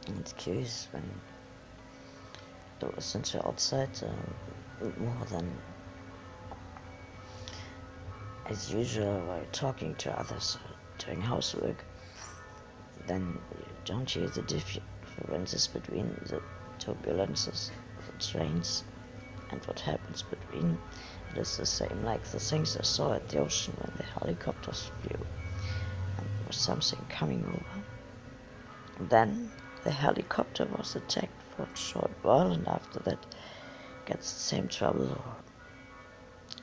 And it's curious when, since you're outside more than as usual while talking to others doing housework, then you don't hear the differences between the turbulences, the trains, and what happens between. It is the same like the things I saw at the ocean when the helicopters flew and there was something coming over. And then the helicopter was attacked for a short while, and after that gets the same trouble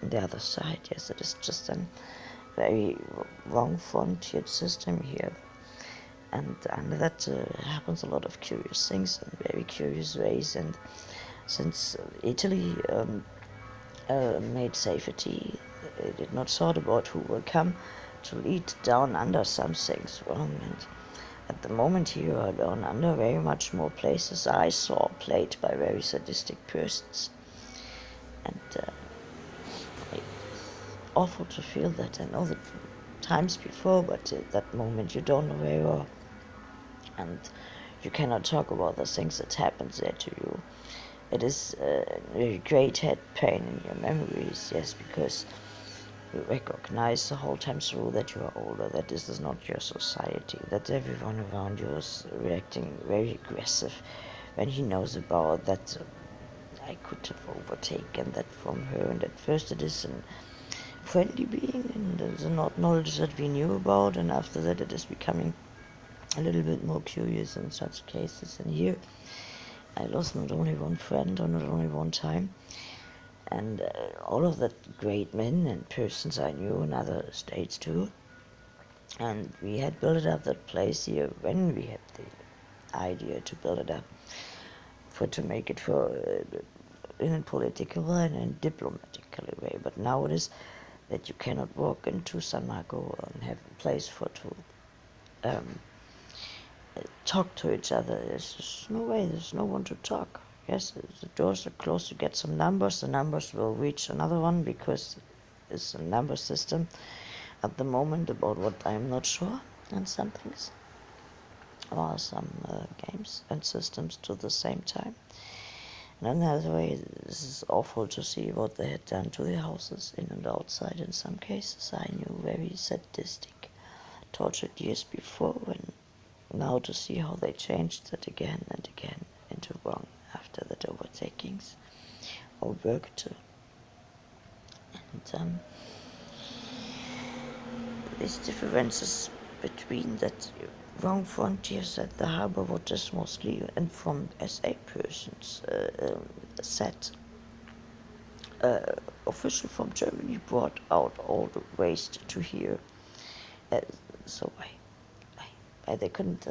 on the other side. Yes, it is just a very wrong frontier system here. And that happens a lot of curious things in very curious ways. And since Italy made safety, they did not thought about who will come to lead down under some things wrong. And at the moment here you are down under very much more places I saw played by very sadistic persons. And it's awful to feel that. I know that times before, but at that moment you don't know where you are. And you cannot talk about the things that happened there to you. It is a great head pain in your memories, yes, because you recognize the whole time through that you are older, that this is not your society, that everyone around you is reacting very aggressive when he knows about that I could have overtaken that from her, and at first it is a friendly being, and the knowledge that we knew about, and after that it is becoming a little bit more curious in such cases. And here I lost not only one friend or not only one time, and all of that great men and persons I knew in other states too. And we had built up that place here when we had the idea to build it up, for to make it for in a political and in a diplomatic way. But now it is that you cannot walk into San Marco and have a place for to talk to each other. There's just no way. There's no one to talk. Yes, the doors are closed. You get some numbers. The numbers will reach another one because it's a number system at the moment about what I'm not sure, and some things, or some games and systems to the same time. And another way, this is awful to see what they had done to the houses in and outside. In some cases, I knew very sadistic, tortured years before, and now to see how they changed that again and again into wrong after that overtakings or worked. And these differences between that wrong frontiers at the harbor, what is mostly and from SA persons said, official from Germany brought out all the waste to here. So they couldn't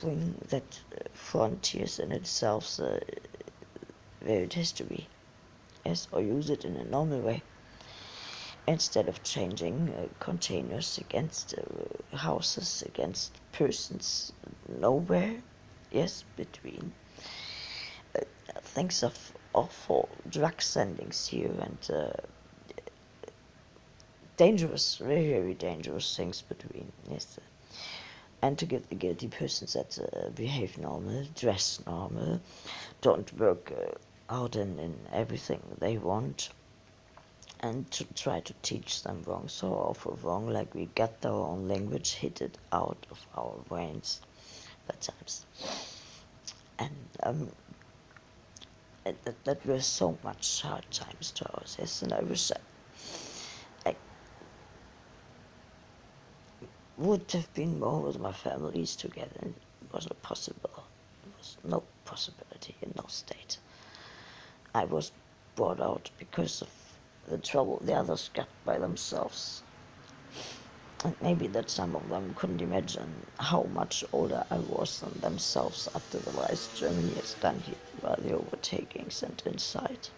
bring that frontiers in itself where it has to be, yes, or use it in a normal way, instead of changing containers against houses, against persons, nowhere, yes, between things of awful drug sendings here, and dangerous, very, very dangerous things between, yes. And to give the guilty persons that behave normal, dress normal, don't work out in everything they want, and to try to teach them wrong, so awful wrong, like we got our own language, hit it out of our brains at times. And that were so much hard times to us, yes, and I wish I would have been more with my families together, and it was not possible. There was no possibility in no state. I was brought out because of the trouble the others got by themselves. And maybe that some of them couldn't imagine how much older I was than themselves after the rise Germany has done here by the overtakings and inside.